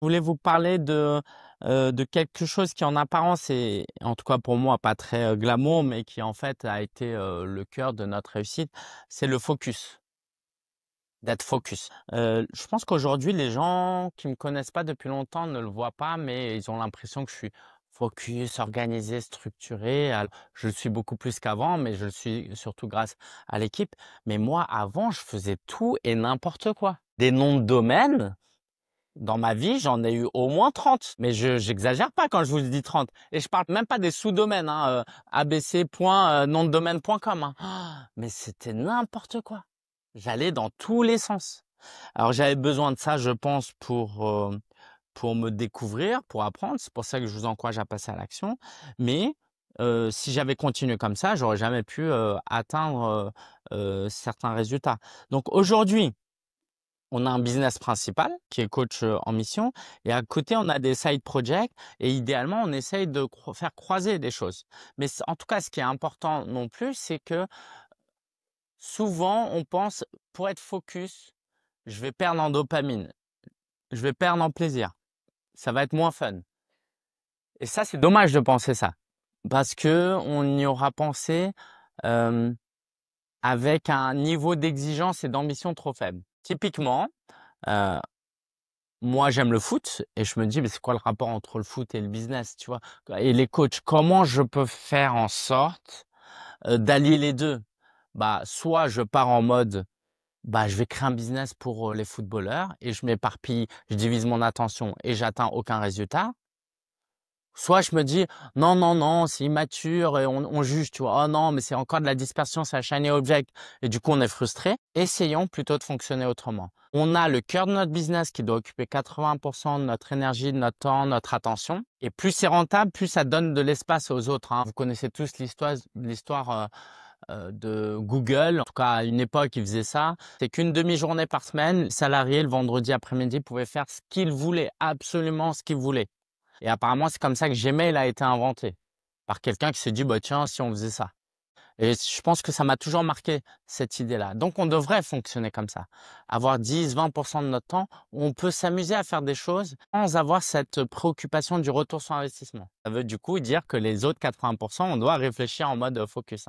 Je voulais vous parler de quelque chose qui en apparence est, en tout cas pour moi, pas très glamour, mais qui en fait a été le cœur de notre réussite, c'est le focus, d'être focus. Je pense qu'aujourd'hui, les gens qui me connaissent pas depuis longtemps ne le voient pas, mais ils ont l'impression que je suis focus, organisé, structuré. Alors, je le suis beaucoup plus qu'avant, mais je le suis surtout grâce à l'équipe. Mais moi, avant, je faisais tout et n'importe quoi. Des noms de domaine. Dans ma vie, j'en ai eu au moins 30, mais j'exagère pas quand je vous dis 30. Et je parle même pas des sous-domaines, hein, abc.nomdedomaine.com, hein. Mais c'était n'importe quoi. J'allais dans tous les sens. Alors j'avais besoin de ça, je pense, pour me découvrir, pour apprendre. C'est pour ça que je vous encourage à passer à l'action. Mais si j'avais continué comme ça, j'aurais jamais pu atteindre certains résultats. Donc aujourd'hui, on a un business principal qui est coach en mission et à côté, on a des side projects et idéalement, on essaye de faire croiser des choses. Mais en tout cas, ce qui est important non plus, c'est que souvent, on pense pour être focus, je vais perdre en dopamine, je vais perdre en plaisir, ça va être moins fun. Et ça, c'est dommage de penser ça parce que on y aura pensé euh, avec un niveau d'exigence et d'ambition trop faible. Typiquement, euh, moi, j'aime le foot et je me dis, mais c'est quoi le rapport entre le foot et le business, tu vois? Et les coachs, comment je peux faire en sorte d'allier les deux? Bah, soit je pars en mode, bah, je vais créer un business pour les footballeurs et je m'éparpille, je divise mon attention et j'atteins aucun résultat. Soit je me dis, non, non, non, c'est immature et on juge, tu vois. Oh non, mais c'est encore de la dispersion, c'est un shiny object. Et du coup, on est frustré. Essayons plutôt de fonctionner autrement. On a le cœur de notre business qui doit occuper 80% de notre énergie, de notre temps, notre attention. Et plus c'est rentable, plus ça donne de l'espace aux autres, hein. Vous connaissez tous l'histoire de Google. En tout cas, à une époque, ils faisaient ça. C'est qu'une demi-journée par semaine, le salarié, le vendredi après-midi, pouvait faire ce qu'il voulait, absolument ce qu'il voulait. Et apparemment, c'est comme ça que Gmail a été inventé, par quelqu'un qui s'est dit, bah, tiens, si on faisait ça. Et je pense que ça m'a toujours marqué, cette idée-là. Donc, on devrait fonctionner comme ça. Avoir 10-20% de notre temps, où on peut s'amuser à faire des choses sans avoir cette préoccupation du retour sur investissement. Ça veut du coup dire que les autres 80%, on doit réfléchir en mode focus, hein.